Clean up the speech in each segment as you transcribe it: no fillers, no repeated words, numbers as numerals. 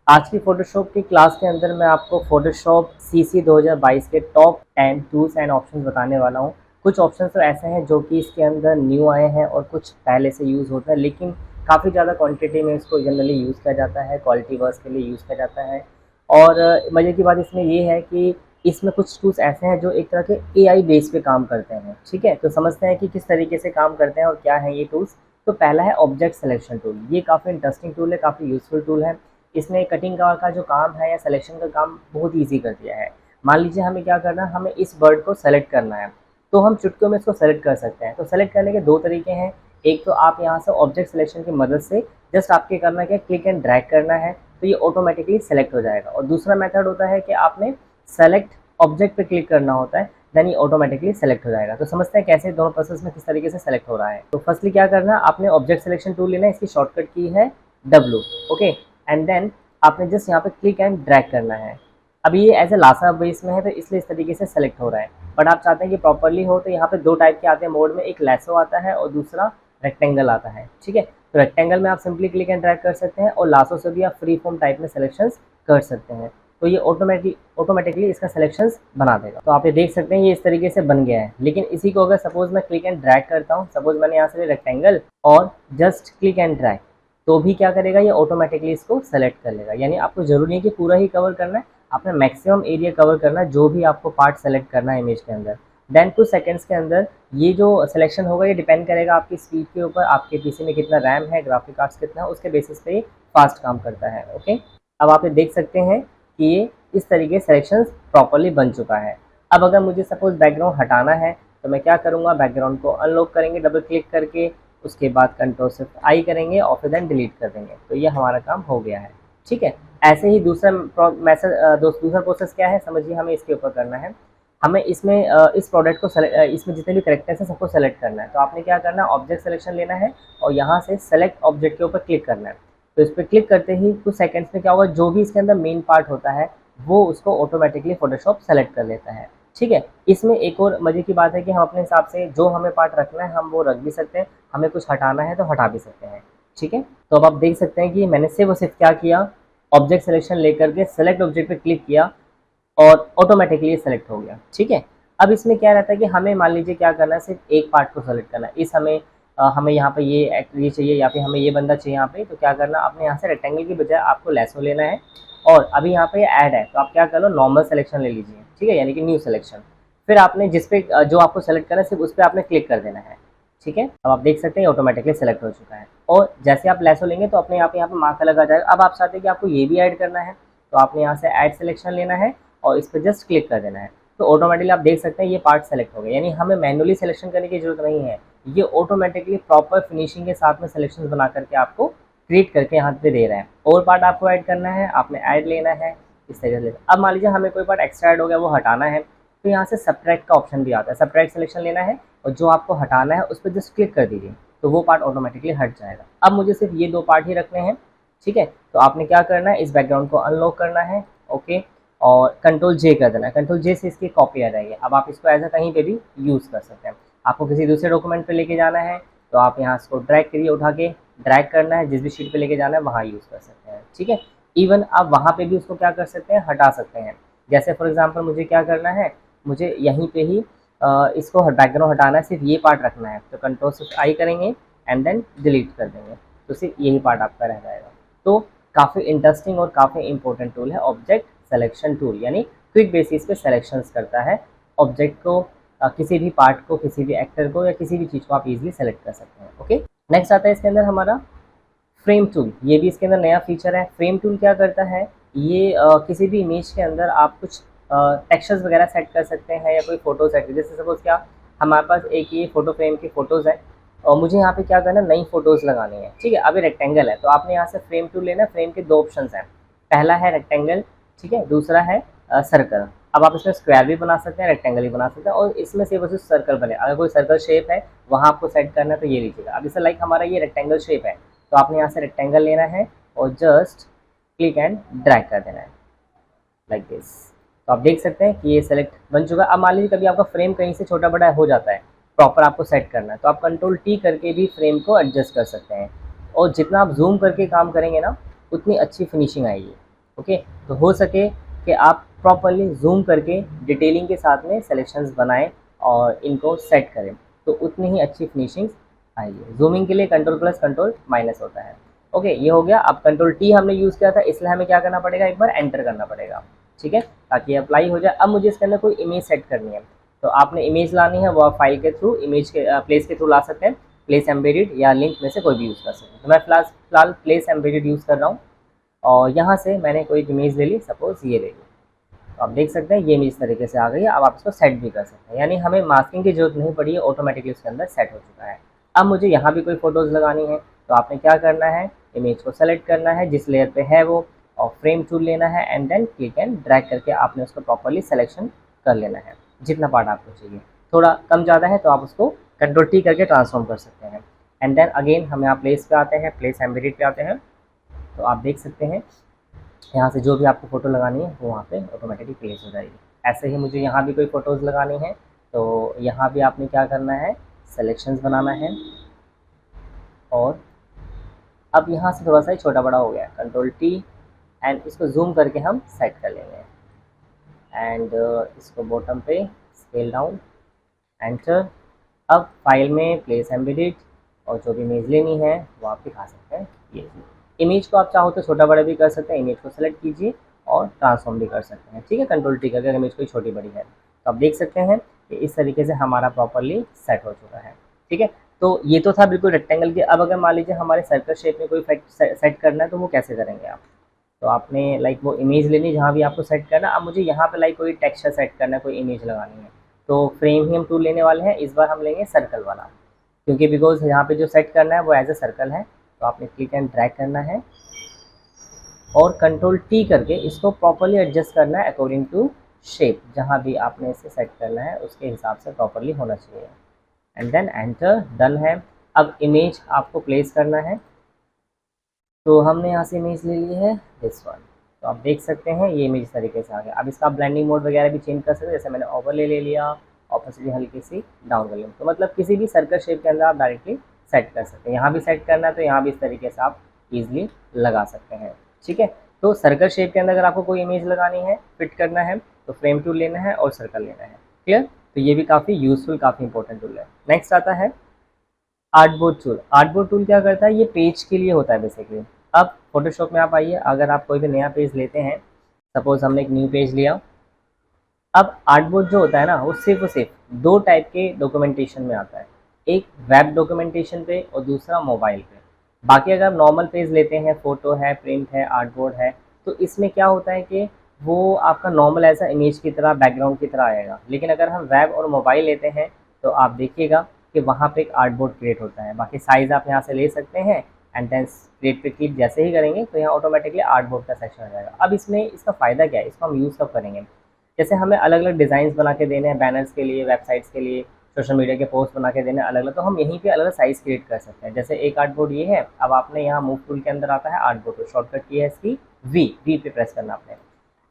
आज की फ़ोटोशॉप की क्लास के अंदर मैं आपको फ़ोटोशॉप सीसी 2022 के टॉप 10 टूल्स एंड ऑप्शंस बताने वाला हूँ। कुछ ऑप्शंस तो ऐसे हैं जो कि इसके अंदर न्यू आए हैं और कुछ पहले से यूज़ होता है, लेकिन काफ़ी ज़्यादा क्वांटिटी में इसको जनरली यूज़ किया जाता है, क्वालिटी वर्क्स के लिए यूज़ किया जाता है। और मज़े की बात इसमें ये है कि इसमें कुछ टूल्स ऐसे हैं जो एक तरह के एआई बेस पे काम करते हैं, ठीक है? तो समझते हैं कि किस तरीके से काम करते हैं और क्या है ये टूल्स। तो पहला है ऑब्जेक्ट सिलेक्शन टूल। ये काफ़ी इंटरेस्टिंग टूल है, काफ़ी यूज़फुल टूल है। इसने कटिंग का जो काम है या सिलेक्शन का काम बहुत ईजी कर दिया है। मान लीजिए हमें क्या करना है, हमें इस बर्ड को सेलेक्ट करना है, तो हम चुटकियों में इसको सेलेक्ट कर सकते हैं। तो सेलेक्ट करने के दो तरीके हैं। एक तो आप यहाँ से ऑब्जेक्ट सिलेक्शन की मदद से जस्ट आपके करना क्या, क्लिक एंड ड्रैग करना है, तो ये ऑटोमेटिकली सेलेक्ट हो जाएगा। और दूसरा मेथड होता है कि आपने सेलेक्ट ऑब्जेक्ट पे क्लिक करना होता है, देन ये ऑटोमेटिकली सेलेक्ट हो जाएगा। तो समझते हैं कैसे दोनों प्रोसेस में किस तरीके से सेलेक्ट हो रहा है। तो फर्स्टली क्या करना है, आपने ऑब्जेक्ट सिलेक्शन टूल लेना है, इसकी शॉर्टकट की है W, ओके। एंड देन आपने जस्ट यहाँ पे क्लिक एंड ड्रैग करना है। अभी ये एज ए लासा बेस में है तो इसलिए इस तरीके से सेलेक्ट हो रहा है, बट आप चाहते हैं कि प्रॉपरली हो तो यहाँ पे दो टाइप के आते हैं मोड में, एक लैसो आता है और दूसरा रेक्टेंगल आता है, ठीक है। तो रेक्टेंगल में आप सिंपली क्लिक एंड ड्रैग कर सकते हैं और लासो से भी आप फ्री फॉर्म टाइप में सिलेक्शन कर सकते हैं। तो ये ऑटोमेटिकली इसका सिलेक्शन बना देगा। तो आप ये देख सकते हैं ये इस तरीके से बन गया है। लेकिन इसी को अगर सपोज मैं क्लिक एंड ड्रैग करता हूँ, सपोज मैंने यहाँ से रेक्टेंगल और जस्ट क्लिक एंड ड्रैग, तो भी क्या करेगा, ये ऑटोमेटिकली इसको सेलेक्ट कर लेगा। यानी आपको ज़रूरी नहीं है कि पूरा ही कवर करना है, आपने मैक्सिमम एरिया कवर करना है जो भी आपको पार्ट सेलेक्ट करना है इमेज के अंदर। देन कुछ सेकंड्स के अंदर ये जो सिलेक्शन होगा ये डिपेंड करेगा आपकी स्पीड के ऊपर, आपके पीसी में कितना रैम है, ग्राफिक कार्ड्स कितना है, उसके बेसिस पे फास्ट काम करता है, ओके। अब आप ये देख सकते हैं कि ये इस तरीके सिलेक्शन प्रॉपरली बन चुका है। अब अगर मुझे सपोज बैकग्राउंड हटाना है तो मैं क्या करूँगा, बैकग्राउंड को अनलॉक करेंगे डबल क्लिक करके, उसके बाद कंट्रोल शिफ्ट आई करेंगे और फिर देन डिलीट कर देंगे, तो ये हमारा काम हो गया है, ठीक है। ऐसे ही दूसरा प्रोसेस क्या है समझिए, हमें इसके ऊपर करना है। हमें इसमें इस प्रोडक्ट को इसमें जितने भी करेक्टर्स हैं सबको सेलेक्ट करना है। तो आपने क्या करना है, ऑब्जेक्ट सिलेक्शन लेना है और यहाँ से सेलेक्ट ऑब्जेक्ट के ऊपर क्लिक करना है। तो इस पर क्लिक करते ही कुछ सेकंड्स में क्या होगा, जो भी इसके अंदर मेन पार्ट होता है वो उसको ऑटोमेटिकली फोटोशॉप सेलेक्ट कर लेता है, ठीक है। इसमें एक और मज़े की बात है कि हम अपने हिसाब से जो हमें पार्ट रखना है हम वो रख भी सकते हैं, हमें कुछ हटाना है तो हटा भी सकते हैं, ठीक है। तो अब आप देख सकते हैं कि मैंने सिर्फ और सिर्फ क्या किया, ऑब्जेक्ट सिलेक्शन लेकर के सेलेक्ट ऑब्जेक्ट पे क्लिक किया और ऑटोमेटिकली सेलेक्ट हो गया, ठीक है। अब इसमें क्या रहता है कि हमें मान लीजिए क्या करना है, सिर्फ एक पार्ट को सेलेक्ट करना है। हमें यहाँ पे ये चाहिए या फिर हमें ये बंदा चाहिए यहाँ पे, तो क्या करना, आपने यहाँ से रेक्टेंगल की बजाय आपको लेसो लेना है और अभी यहाँ पे ऐड है तो आप क्या कर लो, नॉर्मल सिलेक्शन ले लीजिए, ठीक है, यानी कि न्यू सिलेक्शन। फिर आपने जिस पे जो आपको सेलेक्ट करना है सिर्फ उस पर आपने क्लिक कर देना है, ठीक है। अब आप देख सकते हैं ऑटोमेटिकली सेलेक्ट हो चुका है। और जैसे आप लेसो लेंगे तो अपने यहाँ पे मार्क अलग आ जाएगा। अब आप चाहते हैं कि आपको ये भी ऐड करना है, तो आपने यहाँ से ऐड सिलेक्शन लेना है और इस पर जस्ट क्लिक कर देना है, तो ऑटोमेटिकली आप देख सकते हैं ये पार्ट सेलेक्ट हो गया। यानी हमें मैनुअली सिलेक्शन करने की जरूरत नहीं है, ये ऑटोमेटिकली प्रॉपर फिनिशिंग के साथ में सिलेक्शन बना करके आपको क्रिएट करके यहाँ पे दे रहा है। और पार्ट आपको ऐड करना है, आपने ऐड लेना है, इस तरीके से। अब मान लीजिए हमें कोई पार्ट एक्स्ट्रा ऐड हो गया, वो हटाना है, तो यहाँ से सब्ट्रैक्ट का ऑप्शन भी आता है। सब्ट्रैक्ट सिलेक्शन लेना है और जो आपको हटाना है उस पर जस्ट क्लिक कर दीजिए, तो वो पार्ट ऑटोमेटिकली हट जाएगा। अब मुझे सिर्फ ये दो पार्ट ही रखने हैं, ठीक है। तो आपने क्या करना है, इस बैकग्राउंड को अनलॉक करना है, ओके, और कंट्रोल जे कर देना है। कंट्रोल जे से इसकी कॉपी आ जाएगी। अब आप इसको ऐसा कहीं पे भी यूज़ कर सकते हैं। आपको किसी दूसरे डॉक्यूमेंट पे लेके जाना है तो आप यहाँ इसको ड्रैग करिए, उठा के ड्रैग करना है, जिस भी शीट पे लेके जाना है वहाँ यूज़ कर सकते हैं, ठीक है। इवन आप वहाँ पे भी उसको क्या कर सकते हैं, हटा सकते हैं। जैसे फॉर एग्जांपल मुझे क्या करना है, मुझे यहीं पे ही इसको बैकग्राउंड हटाना है, सिर्फ ये पार्ट रखना है, तो कंट्रोल शिफ्ट आई करेंगे एंड देन डिलीट कर देंगे, तो सिर्फ यही पार्ट आपका रह जाएगा। तो काफ़ी इंटरेस्टिंग और काफ़ी इंपॉर्टेंट टूल है ऑब्जेक्ट सिलेक्शन टूल, यानी क्विक बेसिस पे सिलेक्शंस करता है ऑब्जेक्ट को, किसी भी पार्ट को, किसी भी एक्टर को या किसी भी चीज़ को आप इजीली सेलेक्ट कर सकते हैं, ओके। नेक्स्ट आता है इसके अंदर हमारा फ्रेम टूल। ये भी इसके अंदर नया फीचर है। फ्रेम टूल क्या करता है, ये किसी भी इमेज के अंदर आप कुछ टेक्सचर्स वगैरह सेट कर सकते हैं या कोई फोटो सेट, जैसे सपोज क्या हमारे पास एक ये फोटो फ्रेम की फ़ोटोज़ है और मुझे यहाँ पे क्या करना है, नई फ़ोटोज़ लगानी है, ठीक है। अभी रेक्टेंगल है तो आपने यहाँ से फ्रेम टूल लेना है। फ्रेम के दो ऑप्शन हैं, पहला है रेक्टेंगल, ठीक है, दूसरा है सर्कल। अब आप इसमें स्क्वायर भी बना सकते हैं, रेक्टेंगल भी बना सकते हैं और इसमें से बस सर्कल बने। अगर कोई सर्कल शेप है वहाँ आपको सेट करना है तो ये लीजिएगा। अब इसे लाइक हमारा ये रेक्टेंगल शेप है तो आपने यहाँ से रेक्टेंगल लेना है और जस्ट क्लिक एंड ड्रैग कर देना है लाइक दिस। तो आप देख सकते हैं कि ये सेलेक्ट बन चुका है। अब मान लीजिए कभी आपका फ्रेम कहीं से छोटा बड़ा हो जाता है, प्रॉपर आपको सेट करना है, तो आप कंट्रोल टी करके भी फ्रेम को एडजस्ट कर सकते हैं और जितना आप जूम करके काम करेंगे ना उतनी अच्छी फिनिशिंग आएगी। ओके, तो हो सके कि आप प्रॉपरली जूम करके डिटेलिंग के साथ में सेलेक्शंस बनाएं और इनको सेट करें, तो उतनी ही अच्छी फिनिशिंग आएगी। जूमिंग के लिए कंट्रोल प्लस कंट्रोल माइनस होता है। ओके, ये हो गया। अब कंट्रोल टी हमने यूज़ किया था, इसलिए हमें क्या करना पड़ेगा, एक बार एंटर करना पड़ेगा, ठीक है, ताकि अप्लाई हो जाए। अब मुझे इसके अंदर कोई इमेज सेट करनी है, तो आपने इमेज लानी है, वो आप फाइल के थ्रू, इमेज के प्लेस के थ्रू ला सकते हैं, प्लेस एम्बेडेड या लिंक में से कोई भी यूज़ कर सकते हैं। तो मैं फिलहाल प्लेस एम्बेडेड यूज़ कर रहा हूँ, और यहाँ से मैंने कोई इमेज ले ली, सपोज़ ये ले ली। तो आप देख सकते हैं ये इमेज तरीके से आ गई है। अब आप इसको सेट भी कर सकते हैं, यानी हमें मास्किंग की जरूरत नहीं पड़ी है, ऑटोमेटिकली उसके अंदर सेट हो चुका है। अब मुझे यहाँ भी कोई फ़ोटोज़ लगानी है, तो आपने क्या करना है, इमेज को सेलेक्ट करना है जिस लेयर पे है वो, और फ्रेम टूल लेना है, and then click and drag करके आपने उसको प्रॉपरली सेलेक्शन कर लेना है, जितना पार्ट आपको चाहिए। थोड़ा कम ज़्यादा है तो आप उसको कंट्रोल टी करके ट्रांसफॉर्म कर सकते हैं। एंड देन अगेन हम यहाँ प्लेस पे आते हैं, प्लेस एम्बेडेड पे आते हैं। तो आप देख सकते हैं यहाँ से जो भी आपको फ़ोटो लगानी है वो वहाँ पे ऑटोमेटिकली प्लेस हो जाएगी। ऐसे ही मुझे यहाँ भी कोई फ़ोटोज़ लगानी है, तो यहाँ भी आपने क्या करना है, सेलेक्शंस बनाना है, और अब यहाँ से थोड़ा सा ही छोटा बड़ा हो गया, कंट्रोल टी, एंड इसको जूम करके हम सेट कर लेंगे, एंड इसको बॉटम पे स्केल डाउन, एंटर। अब फाइल में प्लेस एम्बेडेड, और जो भी इमेज लेनी है वो आप दिखा सकते हैं। ये इमेज को आप चाहो तो छोटा बड़ा भी कर सकते हैं, इमेज को सेलेक्ट कीजिए और ट्रांसफॉर्म भी कर सकते हैं, ठीक है, कंट्रोल टी करके, अगर इमेज कोई छोटी बड़ी है। तो आप देख सकते हैं कि इस तरीके से हमारा प्रॉपरली सेट हो चुका है, ठीक है। तो ये तो था बिल्कुल रेक्टेंगल के। अब अगर मान लीजिए हमारे सर्कल शेप में कोई सेट करना है, तो वो कैसे करेंगे आप। तो आपने लाइक वो इमेज लेनी जहाँ भी आपको सेट करना। अब मुझे यहाँ पे लाइक कोई टेक्सचर सेट करना है, कोई इमेज लगानी है, तो फ्रेम ही हम टूल लेने वाले हैं। इस बार हम लेंगे सर्कल वाला, क्योंकि बिकॉज यहाँ पे जो सेट करना है वो एज ए सर्कल है। तो आपने क्लिक एंड ड्रैग करना है और कंट्रोल टी करके इसको प्रॉपरली एडजस्ट करना है अकॉर्डिंग टू शेप, जहाँ भी आपने इसे सेट करना है उसके हिसाब से प्रॉपरली होना चाहिए। एंड देन एंटर, डन है। अब इमेज आपको प्लेस करना है, तो हमने यहाँ से इमेज ले ली है दिस वन। तो आप देख सकते हैं ये इमेज इस तरीके से आ गया। अब इसका ब्लेंडिंग मोड वगैरह भी चेंज कर सकते हैं, जैसे मैंने ओवरले ले लिया, ऑपोसिटली हल्की सी डाउन कर ली। तो मतलब किसी भी सर्कल शेप के अंदर आप डायरेक्टली सेट कर सकते हैं। यहाँ भी सेट करना है तो यहाँ भी इस तरीके से आप ईजिली लगा सकते हैं, ठीक है। तो सर्कल शेप के अंदर अगर आपको कोई इमेज लगानी है, फिट करना है, तो फ्रेम टूल लेना है और सर्कल लेना है, क्लियर। तो ये भी काफ़ी यूजफुल, काफ़ी इंपॉर्टेंट टूल है। नेक्स्ट आता है आर्टबोर्ड टूल। आर्टबोर्ड टूल क्या करता है, ये पेज के लिए होता है बेसिकली। अब फोटोशॉप में आप आइए, अगर आप कोई भी नया पेज लेते हैं, सपोज हमने एक न्यू पेज लिया। अब आर्टबोर्ड जो होता है ना, वो सिर्फ दो टाइप के डॉक्यूमेंटेशन में आता है, एक वेब डॉक्यूमेंटेशन पे और दूसरा मोबाइल पे। बाकी अगर आप नॉर्मल पेज लेते हैं, फोटो है, प्रिंट है, आर्टबोर्ड है, तो इसमें क्या होता है कि वो आपका नॉर्मल ऐसा इमेज की तरह, बैकग्राउंड की तरह आएगा। लेकिन अगर हम वेब और मोबाइल लेते हैं, तो आप देखिएगा कि वहाँ पे एक आर्टबोर्ड क्रिएट होता है। बाकी साइज़ आप यहाँ से ले सकते हैं, एंड देन क्रिएट पे क्लिक जैसे ही करेंगे तो यहाँ ऑटोमेटिकली आर्टबोर्ड का सेक्शन आ जाएगा। अब इसमें इसका फ़ायदा क्या है, इसको हम यूज़ कब करेंगे, जैसे हमें अलग अलग डिज़ाइंस बना के देने हैं, बैनर्स के लिए, वेबसाइट्स के लिए, सोशल मीडिया के पोस्ट बना के देने अलग अलग, तो हम यहीं पे अलग अलग साइज़ क्रिएट कर सकते हैं। जैसे एक आर्टबोर्ड ये है। अब आपने यहाँ मूव टूल के अंदर आता है आर्टबोर्ड, तो शॉर्टकट की है इसकी वी पे प्रेस करना आपने।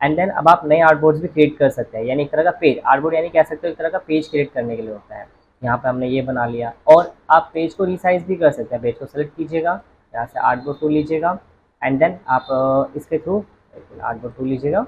एंड देन अब आप नए आर्टबोर्ड्स भी क्रिएट कर सकते हैं, यानी एक तरह का पेज, आर्टबोर्ड यानी कह सकते हो एक तरह का पेज क्रिएट करने के लिए होता है। यहाँ पे हमने ये बना लिया, और आप पेज को रिसाइज भी कर सकते हैं। पेज को सेलेक्ट कीजिएगा, यहाँ से आर्टबोर्ड टूल लीजिएगा, एंड देन आप इसके थ्रू आर्टबोर्ड टूल लीजिएगा,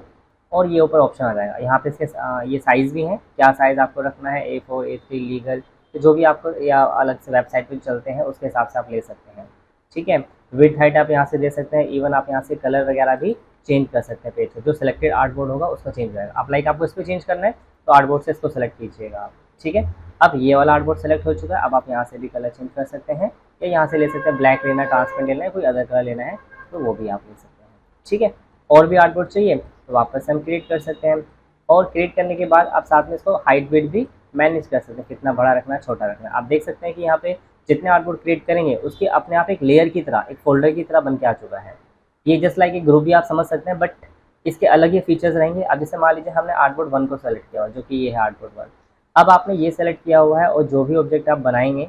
और ये ऊपर ऑप्शन आ जाएगा। यहाँ पे इसके ये साइज़ भी हैं, क्या साइज़ आपको रखना है, A4, A3 लीगल, तो जो भी आपको, या अलग से वेबसाइट पे चलते हैं उसके हिसाब से आप ले सकते हैं, ठीक है। विड्थ हाइट आप यहाँ से दे सकते हैं, इवन आप यहाँ से कलर वगैरह भी चेंज कर सकते हैं। पेज पे जो सिलेक्टेड आर्टबोर्ड होगा उसका चेंज हो जाएगा। आप लाइक आपको इस पर चेंज करना है तो आर्टबोर्ड से इसको सेलेक्ट कीजिएगा आप, ठीक है। अब ये वाला आर्टबोर्ड सेलेक्ट हो चुका है। अब आप यहाँ से भी कलर चेंज कर सकते हैं, या यहाँ से ले सकते हैं ब्लैक लेना है, ट्रांसपेरेंट लेना है, कोई अदर कलर लेना है तो वो भी आप ले सकते हैं, ठीक है। और भी आर्टबोर्ड चाहिए तो वापस से हम क्रिएट कर सकते हैं, और क्रिएट करने के बाद आप साथ में इसको हाइट वेट भी मैनेज कर सकते हैं, कितना बड़ा रखना है, छोटा रखना है। आप देख सकते हैं कि यहाँ पे जितने आर्टबोर्ड क्रिएट करेंगे उसके अपने आप एक लेयर की तरह, एक फोल्डर की तरह बन के आ चुका है। ये जस्ट लाइक एक ग्रुप भी आप समझ सकते हैं, बट इसके अलग ही फीचर्स रहेंगे। अब जैसे मान लीजिए हमने आर्टबोर्ड 1 को सेलेक्ट किया हुआ, जो कि ये है आर्टबोर्ड 1। अब आपने ये सेलेक्ट किया हुआ है, और जो भी ऑब्जेक्ट आप बनाएंगे,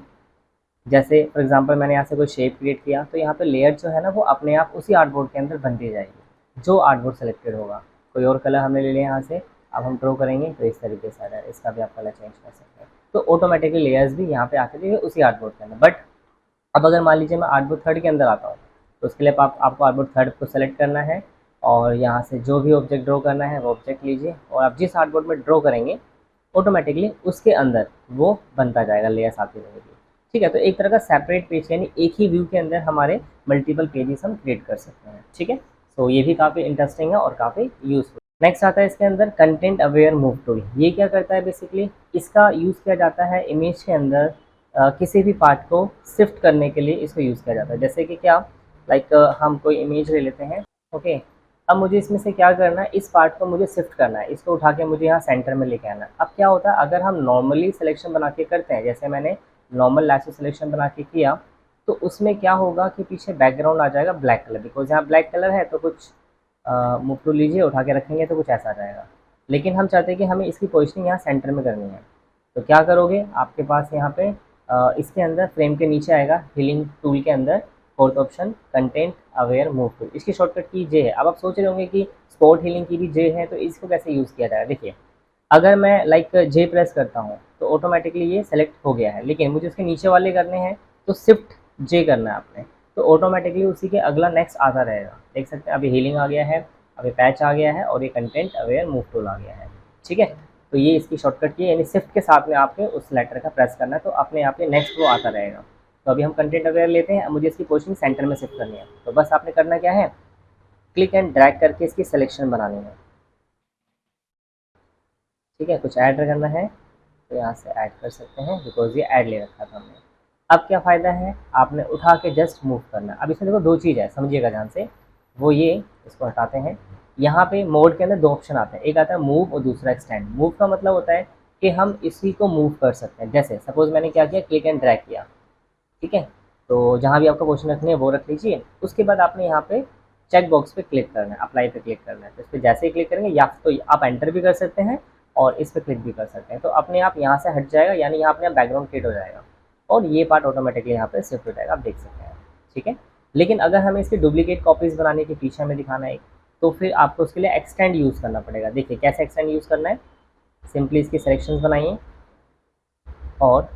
जैसे फॉर एग्जांपल मैंने यहाँ से कोई शेप क्रिएट किया, तो यहाँ पे लेयर जो है ना वो अपने आप उसी आर्टबोर्ड के अंदर बनती जाएगी, जो आर्टबोर्ड सेलेक्टेड होगा। कोई और कलर हमने ले लिया यहाँ से, अब हम ड्रॉ करेंगे तो इस तरीके से आ रहा है, इसका भी आप कलर चेंज कर सकते हैं। तो ऑटोमेटिकली लेयर्स भी यहाँ पे आके देंगे उसी आर्टबोर्ड के अंदर। बट अब अगर मान लीजिए मैं आर्टबोर्ड 3 के अंदर आता हूँ, तो उसके लिए आपको आर्टबोर्ड 3 को सेलेक्ट करना है, और यहाँ से जो भी ऑब्जेक्ट ड्रॉ करना है वो ऑब्जेक्ट लीजिए, और आप जिस आर्टबोर्ड में ड्रॉ करेंगे ऑटोमेटिकली उसके अंदर वो बनता जाएगा, लेयर्स आती रहेगी। ठीक है, तो एक तरह का सेपरेट पेज, यानी एक ही व्यू के अंदर हमारे मल्टीपल पेजेस हम क्रिएट कर सकते हैं। ठीक है, तो ये भी काफ़ी इंटरेस्टिंग है और काफ़ी यूजफुल। नेक्स्ट आता है इसके अंदर कंटेंट अवेयर मूव टूल। ये क्या करता है, बेसिकली इसका यूज़ किया जाता है इमेज के अंदर किसी भी पार्ट को शिफ्ट करने के लिए इसको यूज़ किया जाता है। जैसे कि क्या, लाइक हम कोई इमेज ले लेते हैं, ओके, अब मुझे इसमें से क्या करना है, इस पार्ट को मुझे शिफ्ट करना है, इसको उठा के मुझे यहाँ सेंटर में लेके आना है। अब क्या होता है, अगर हम नॉर्मली सिलेक्शन बना के करते हैं, जैसे मैंने नॉर्मल लैसो सिलेक्शन बना के किया, तो उसमें क्या होगा कि पीछे बैकग्राउंड आ जाएगा ब्लैक कलर, बिकॉज यहाँ ब्लैक कलर है, तो कुछ मूव टूल लीजिए, उठा के रखेंगे तो कुछ ऐसा आ जाएगा। लेकिन हम चाहते हैं कि हमें इसकी पोजिशनिंग यहाँ सेंटर में करनी है, तो क्या करोगे, आपके पास यहाँ पे इसके अंदर फ्रेम के नीचे आएगा हीलिंग टूल के अंदर fourth option content aware move tool, इसकी शॉर्टकट की जे है। अब आप सोच रहे होंगे कि स्पॉट हीलिंग की भी जे है, तो इसको कैसे यूज़ किया जाएगा। देखिए, अगर मैं लाइक जे प्रेस करता हूँ तो ऑटोमेटिकली ये सेलेक्ट हो गया है, लेकिन मुझे उसके नीचे वाले करने हैं तो शिफ्ट जे करना है आपने, तो ऑटोमेटिकली उसी के अगला नेक्स्ट आता रहेगा। देख सकते हैं अभी हीलिंग आ गया है, अभी पैच आ गया है, और ये कंटेंट अवेयर मूव टूल आ गया है। ठीक है, तो ये इसकी शॉर्टकट की है, यानी शिफ्ट के साथ में आपके उस लेटर का प्रेस करना है, तो अपने आप ये नेक्स्ट वो आता रहेगा। तो अभी हम कंटेंट अवेयर लेते हैं, अब मुझे इसकी पोजीशन सेंटर में शिफ्ट करनी है, तो बस आपने करना क्या है, क्लिक एंड ड्रैग करके इसकी सिलेक्शन बनानी है। ठीक है, कुछ ऐड करना है तो यहाँ से ऐड कर सकते हैं, बिकॉज ये ऐड ले रखा था हमने। अब क्या फ़ायदा है, आपने उठा के जस्ट मूव करना है। अब इसमें देखो दो चीज़ है, समझिएगा ध्यान से, वो ये, इसको हटाते हैं। यहाँ पे मोड के अंदर दो ऑप्शन आते हैं, एक आता है मूव और दूसरा एक्सटेंड। मूव का मतलब होता है कि हम इसी को मूव कर सकते हैं, जैसे सपोज मैंने क्या किया, क्लिक एंड ड्रैग किया। ठीक है, तो जहाँ भी आपका पोजीशन रखनी है वो रख लीजिए। उसके बाद आपने यहाँ पे चेक बॉक्स पे क्लिक करना है, अप्लाई पे क्लिक करना है, तो इस पर जैसे ही क्लिक करेंगे, या तो आप एंटर भी कर सकते हैं और इस पर क्लिक भी कर सकते हैं, तो अपने आप यहाँ से हट जाएगा, यानी यहाँ अपने बैकग्राउंड क्रिएट हो जाएगा और ये पार्ट ऑटोमेटिकली यहाँ पे शिफ्ट हो जाएगा, आप देख सकते हैं। ठीक है, लेकिन अगर हमें इसकी डुप्लीकेट कॉपीज़ बनाने के पीछे हमें दिखाना है, तो फिर आपको उसके लिए एक्सटेंड यूज़ करना पड़ेगा। देखिए कैसे एक्सटेंड यूज़ करना है, सिंपली इसकी सिलेक्शंस बनाइए और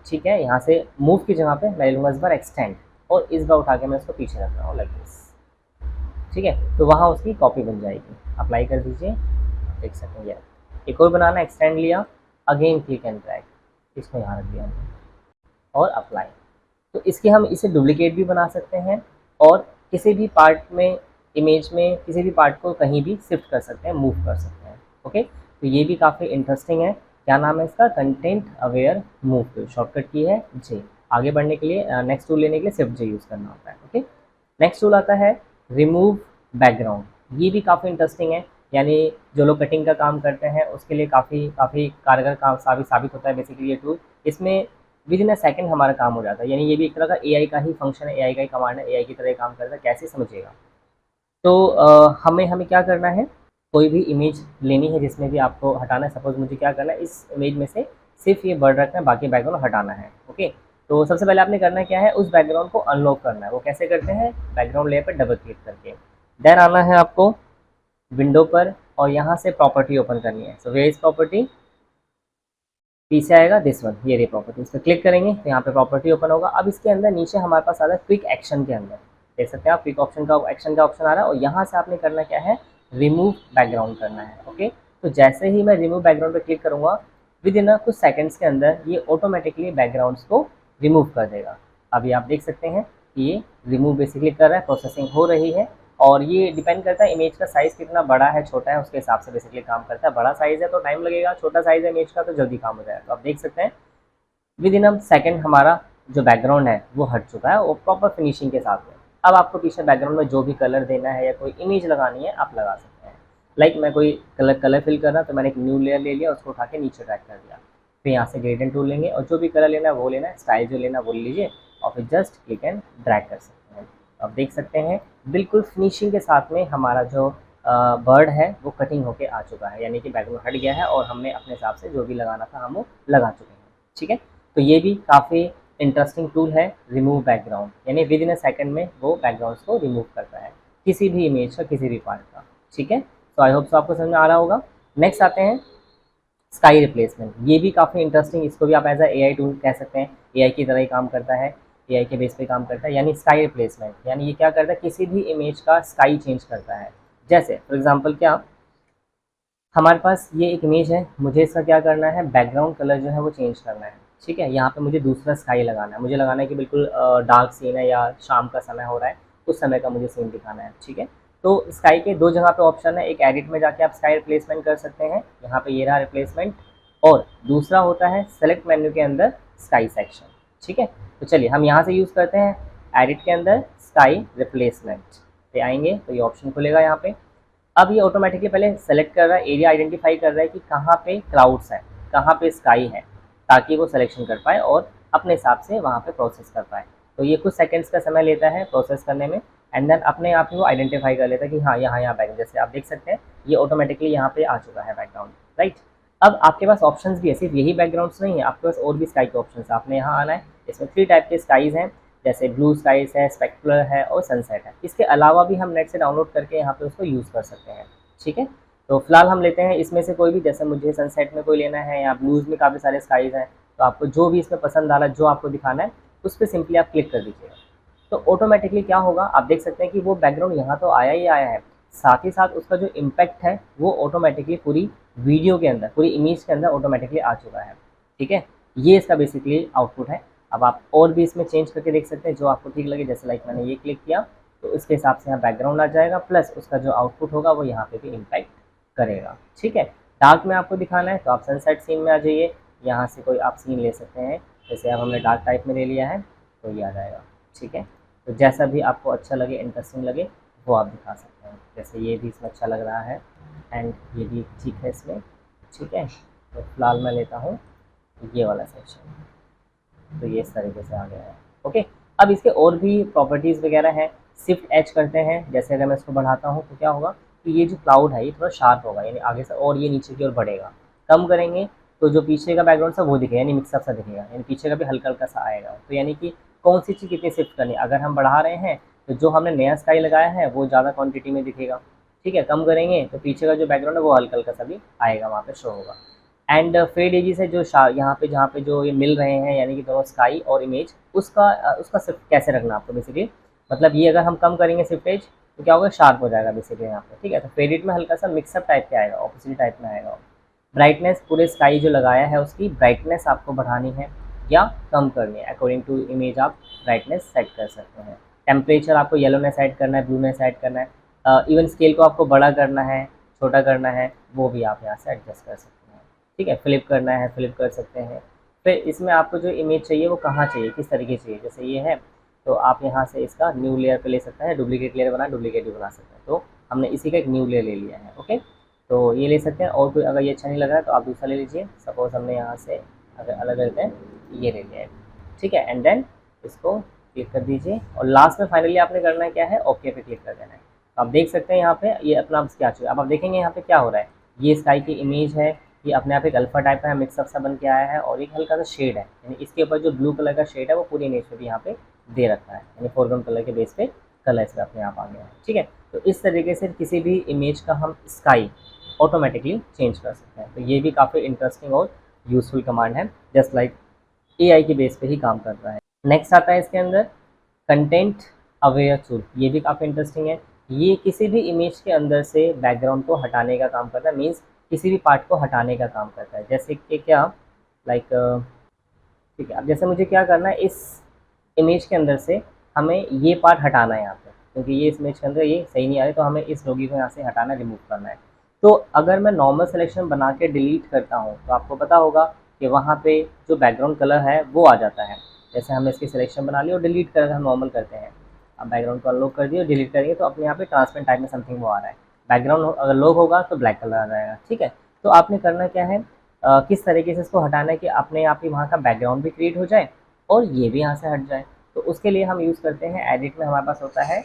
ठीक है, यहाँ से मूव की जगह पे मैं लूँगा इस बार एक्सटेंड, और इस बार उठा के मैं उसको पीछे रख रहा हूँ लाइक दिस। ठीक है, तो वहाँ उसकी कॉपी बन जाएगी, अप्लाई कर दीजिए, देख सकते हैं। ये एक और बनाना, एक्सटेंड लिया, अगेन क्लिक एंड ड्रैग, इसको यहाँ रख दिया हमने और अप्लाई। तो इसके हम इसे डुप्लीकेट भी बना सकते हैं और किसी भी पार्ट में, इमेज में किसी भी पार्ट को कहीं भी शिफ्ट कर सकते हैं, मूव कर सकते हैं। ओके, तो ये भी काफ़ी इंटरेस्टिंग है। क्या नाम है इसका, content aware move tool, shortcut की है जे। आगे बढ़ने के लिए, नेक्स्ट टूल लेने के लिए सिर्फ जे यूज़ करना होता है। ओके, नेक्स्ट टूल आता है रिमूव बैकग्राउंड। ये भी काफ़ी इंटरेस्टिंग है, यानी जो लोग कटिंग का काम करते हैं उसके लिए काफ़ी काफ़ी कारगर काम साबित होता है बेसिकली ये टूल। इसमें विद इन अ सेकेंड हमारा काम हो जाता है, यानी ये भी एक तरह का एआई का ही फंक्शन है, एआई का ही कमांड है, एआई की तरह काम करता है। कैसे समझिएगा, तो हमें हमें क्या करना है, कोई भी इमेज लेनी है जिसमें भी आपको हटाना है। सपोज मुझे क्या करना है, इस इमेज में से सिर्फ ये बर्ड रखना है, बाकी बैकग्राउंड हटाना है। ओके, तो सबसे पहले आपने करना क्या है, उस बैकग्राउंड को अनलॉक करना है। वो कैसे करते हैं, बैकग्राउंड लेयर पर डबल क्लिक करके, देन आना है आपको विंडो पर और यहाँ से प्रॉपर्टी ओपन करनी है। सो वेयर इज प्रॉपर्टी, पीछे आएगा दिस वन, ये रही प्रॉपर्टी, इस पर क्लिक करेंगे तो यहाँ पे प्रॉपर्टी ओपन होगा। अब इसके अंदर नीचे हमारे पास आ रहा है क्विक एक्शन के अंदर, देख सकते हैं आप क्विक ऑप्शन का एक्शन का ऑप्शन आ रहा है, और यहाँ से आपने करना क्या है, रिमूव बैकग्राउंड करना है। ओके, तो जैसे ही मैं रिमूव बैकग्राउंड पर क्लिक करूँगा, विद इन कुछ सेकेंड्स के अंदर ये ऑटोमेटिकली बैकग्राउंड्स को रिमूव कर देगा। अभी आप देख सकते हैं कि ये रिमूव बेसिकली कर रहा है, प्रोसेसिंग हो रही है, और ये डिपेंड करता है इमेज का साइज़ कितना बड़ा है छोटा है, उसके हिसाब से बेसिकली काम करता है। बड़ा साइज़ है तो टाइम लगेगा, छोटा साइज़ है इमेज का तो जल्दी काम हो जाएगा। तो आप देख सकते हैं विद इन अ सेकेंड हमारा जो बैकग्राउंड है वो हट चुका है, वो प्रॉपर फिनिशिंग के साथ में। अब आपको पीछे बैकग्राउंड में जो भी कलर देना है या कोई इमेज लगानी है आप लगा सकते हैं। लाइक मैं कोई कलर फिल कर रहा तो मैंने एक न्यू लेयर ले लिया, उसको उठा के नीचे ड्रैग कर दिया, फिर यहाँ से ग्रेडियंट टूल लेंगे और जो भी कलर लेना है वो लेना है, स्टाइल जो लेना है वो लीजिए और फिर जस्ट क्लिक एंड ड्रैग कर सकते हैं। आप देख सकते हैं बिल्कुल फिनिशिंग के साथ में हमारा जो बर्ड है वो कटिंग होके आ चुका है, यानी कि बैकग्राउंड हट गया है और हमने अपने हिसाब से जो भी लगाना था हम वो लगा चुके हैं। ठीक है, तो ये भी काफ़ी इंटरेस्टिंग टूल है रिमूव बैकग्राउंड, यानी विद इन अ सेकंड में वो बैकग्राउंड्स को रिमूव करता है किसी भी इमेज का, किसी भी पार्ट का। ठीक है, तो आई होप सो आपको समझ में आ रहा होगा। नेक्स्ट आते हैं स्काई रिप्लेसमेंट। ये भी काफ़ी इंटरेस्टिंग, इसको भी आप एज ए एआई टूल कह सकते हैं, एआई की तरह ही काम करता है, एआई के बेस पे काम करता है। यानी स्काई रिप्लेसमेंट, यानी ये क्या करता है, किसी भी इमेज का स्काई चेंज करता है। जैसे फॉर एग्जांपल क्या, हमारे पास ये एक इमेज है, मुझे इसका क्या करना है, बैकग्राउंड कलर जो है वो चेंज करना है। ठीक है, यहाँ पे मुझे दूसरा स्काई लगाना है, मुझे लगाना है कि बिल्कुल डार्क सीन है या शाम का समय हो रहा है, उस समय का मुझे सीन दिखाना है। ठीक है, तो स्काई के दो जगह पे ऑप्शन है, एक एडिट में जाके आप स्काई रिप्लेसमेंट कर सकते हैं, यहाँ पे ये रहा रिप्लेसमेंट, और दूसरा होता है सेलेक्ट मेन्यू के अंदर स्काई सेक्शन। ठीक है, तो चलिए हम यहाँ से यूज़ करते हैं एडिट के अंदर स्काई रिप्लेसमेंट पे आएंगे तो ये ऑप्शन खुलेगा यहाँ पे। अब ये ऑटोमेटिकली पहले सेलेक्ट कर रहा है, एरिया आइडेंटिफाई कर रहा है कि कहाँ पे क्लाउड्स है, कहाँ पे स्काई है, ताकि वो सिलेक्शन कर पाए और अपने हिसाब से वहाँ पे प्रोसेस कर पाए। तो ये कुछ सेकंड्स का समय लेता है प्रोसेस करने में, एंड देन अपने आप ही वो आइडेंटिफाई कर लेता है कि हाँ यहाँ बैकग्राउंड, जैसे आप देख सकते हैं ये ऑटोमेटिकली यहाँ पे आ चुका है बैकग्राउंड, राइट। अब आपके पास ऑप्शंस भी है, सिर्फ यही बैकग्राउंड्स नहीं है, आपके पास और भी स्काई के ऑप्शन है। आपने यहाँ आना है, इसमें 3 टाइप के स्काईज हैं, जैसे ब्लू स्काईज है, स्पेक्ट्रल है और सनसेट है। इसके अलावा भी हम नेट से डाउनलोड करके यहाँ पे उसको यूज़ कर सकते हैं। ठीक है, तो फिलहाल हम लेते हैं इसमें से कोई भी, जैसे मुझे सनसेट में कोई लेना है या ब्लूज़ में काफ़ी सारे स्काईज हैं, तो आपको जो भी इसमें पसंद आ रहा है, जो आपको दिखाना है, उस पर सिंपली आप क्लिक कर दीजिएगा। तो ऑटोमेटिकली क्या होगा, आप देख सकते हैं कि वो बैकग्राउंड यहाँ तो आया ही आया है, साथ ही साथ उसका जो इम्पैक्ट है वो ऑटोमेटिकली पूरी वीडियो के अंदर, पूरी इमेज के अंदर ऑटोमेटिकली आ चुका है। ठीक है, ये इसका बेसिकली आउटपुट है। अब आप और भी इसमें चेंज करके देख सकते हैं जो आपको ठीक लगे, जैसे लाइक मैंने ये क्लिक किया तो इसके हिसाब से यहाँ बैकग्राउंड आ जाएगा, प्लस उसका जो आउटपुट होगा वो यहाँ पे भी इम्पैक्ट करेगा। ठीक है, डार्क में आपको दिखाना है तो आप सनसेट सीन में आ जाइए, यहाँ से कोई आप सीन ले सकते हैं, जैसे अब हमने डार्क टाइप में ले लिया है तो ये आ जाएगा। ठीक है, तो जैसा भी आपको अच्छा लगे, इंटरेस्टिंग लगे, वो आप दिखा सकते हैं। जैसे ये भी इसमें अच्छा लग रहा है एंड ये भी ठीक है इसमें। ठीक है, तो फिलहाल मैं लेता हूँ ये वाला सेक्शन, तो ये इस तरीके से आ गया है। ओके, अब इसके और भी प्रॉपर्टीज़ वगैरह हैं, शिफ्ट एच करते हैं, जैसे अगर मैं इसको बढ़ाता हूँ तो क्या होगा कि ये जो क्लाउड है ये थोड़ा शार्प होगा, यानी आगे से, और ये नीचे की ओर बढ़ेगा। कम करेंगे तो जो पीछे का बैकग्राउंड सा वो दिखेगा, यानी मिक्सअप सा दिखेगा, यानी पीछे का भी हल्का हल्का सा आएगा। तो यानी कि कौन सी चीज़ कितनी शिफ्ट करनी है, अगर हम बढ़ा रहे हैं तो जो हमने नया स्काई लगाया है वो ज़्यादा क्वान्टिटी में दिखेगा। ठीक है, कम करेंगे तो पीछे का जो बैकग्राउंड है वो हल्का हल्का सा भी आएगा, वहाँ पे शो होगा। एंड फेड एजेस है जो यहाँ पे जहाँ पे जो ये मिल रहे हैं, यानी कि दोनों स्काई और इमेज, उसका शिफ्ट कैसे रखना आपको बेसिकली, मतलब ये अगर हम कम करेंगे शिफ्ट एज तो क्या होगा, शार्प हो जाएगा बेसिकली यहाँ पे। ठीक है, तो फेडेड में हल्का सा मिक्सअप टाइप के आएगा, ऑपोजिट टाइप में आएगा। ब्राइटनेस, पूरे स्काई जो लगाया है उसकी ब्राइटनेस आपको बढ़ानी है या कम करनी है, अकॉर्डिंग टू इमेज आप ब्राइटनेस सेट कर सकते हैं। टेम्परेचर आपको येलोनेस ऐड करना है, ब्लूनेस ऐड करना है, इवन स्केल को आपको बड़ा करना है, छोटा करना है, वो भी आप यहाँ से एडजस्ट कर सकते हैं। ठीक है, फ्लिप करना है, फ्लिप कर सकते हैं। फिर इसमें आपको जो इमेज चाहिए वो कहाँ चाहिए, किस तरीके चाहिए, जैसे ये है तो आप यहाँ से इसका न्यू लेयर पे ले सकते हैं, डुप्लीकेट लेयर बना, डुप्लीकेट भी बना सकते हैं। तो हमने इसी का एक न्यू लेयर ले लिया है। ओके, तो ये ले सकते हैं, और कोई अगर ये अच्छा नहीं लग रहा है तो आप दूसरा ले लीजिए। सपोज हमने यहाँ से अगर अलग लेते हैं, ये ले लिया है। ठीक है, एंड देन इसको क्लिक कर दीजिए, और लास्ट में फाइनली आपने करना है क्या है, ओके पे क्लिक कर देना है। आप देख सकते हैं यहाँ पे ये अपना क्या चुका है। अब आप देखेंगे यहाँ पे क्या हो रहा है, ये स्काई की इमेज है, ये अपने आप एक अल्फा टाइप का मिक्सअप सा बन के आया है, और एक हल्का सा शेड है, यानी इसके ऊपर जो ब्लू कलर का शेड है वो पूरी इमेज पे भी यहाँ पे दे रखा है, यानी फोरग्राउंड कलर के बेस पे कलर इसका अपने आप आ गया है। ठीक है, तो इस तरीके से किसी भी इमेज का हम स्काई ऑटोमेटिकली चेंज कर सकते हैं। तो ये भी काफ़ी इंटरेस्टिंग और यूजफुल कमांड है, जस्ट लाइक एआई के बेस पे ही काम कर रहा है। नेक्स्ट आता है इसके अंदर कंटेंट अवेयर टूल, ये भी काफ़ी इंटरेस्टिंग है। ये किसी भी इमेज के अंदर से बैकग्राउंड को हटाने का काम करता है, मीन्स किसी भी पार्ट को हटाने का काम करता है। जैसे कि क्या, लाइक ठीक है, अब जैसे मुझे क्या करना है, इस इमेज के अंदर से हमें ये पार्ट हटाना है यहाँ पे, क्योंकि ये इस इमेज के अंदर ये सही नहीं आ रही, तो हमें इस लोगी को यहाँ से हटाना, रिमूव करना है। तो अगर मैं नॉर्मल सिलेक्शन बना के डिलीट करता हूँ तो आपको पता होगा कि वहाँ पे जो बैकग्राउंड कलर है वो आ जाता है। जैसे हमने इसकी सिलेक्शन बना ली और डिलीट कर हम नॉर्मल करते हैं, अब बैकग्राउंड को अनलॉक कर दिए और डिलीट करेंगे तो अपने यहाँ पे ट्रांसपेरेंट टाइप में समथिंग वो आ रहा है। बैकग्राउंड अगर लॉक होगा तो ब्लैक कलर आ जाएगा। ठीक है, तो आपने करना क्या है, किस तरीके से इसको हटाना है कि अपने आप ही वहाँ का बैकग्राउंड भी क्रिएट हो जाए और ये भी यहाँ से हट जाए। तो उसके लिए हम यूज़ करते हैं, एडिट में हमारे पास होता है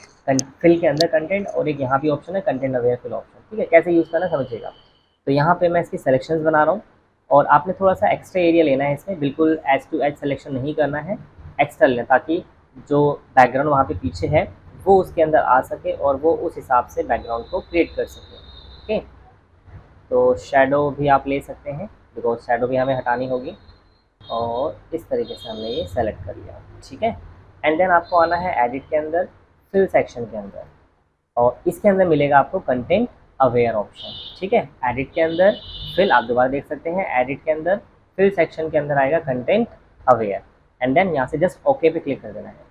फिल के अंदर कंटेंट, और एक यहाँ भी ऑप्शन है कंटेंट अवेयर फिल ऑप्शन। ठीक है, कैसे यूज़ करना समझिएगा। तो यहाँ पे मैं इसकी सेलेक्शंस बना रहा हूँ, और आपने थोड़ा सा एक्स्ट्रा एरिया लेना है इसमें, बिल्कुल एज टू एज सेलेक्शन नहीं करना है, एक्स्ट्रा लेना, ताकि जो बैकग्राउंड वहाँ पे पीछे है वो उसके अंदर आ सके और वो उस हिसाब से बैकग्राउंड को क्रिएट कर सके। ओके, तो शेडो भी आप ले सकते हैं, बिकॉज शेडो भी हमें हटानी होगी, और इस तरीके से हमने ये सेलेक्ट कर लिया। ठीक है, एंड देन आपको आना है एडिट के अंदर, फिल सेक्शन के अंदर। और इसके अंदर मिलेगा आपको कंटेंट अवेयर ऑप्शन, ठीक है। एडिट के अंदर फिल आप दोबारा देख सकते हैं, एडिट के अंदर फिल सेक्शन के अंदर आएगा कंटेंट अवेयर, एंड देन यहाँ से जस्ट ओके पे क्लिक कर देना है।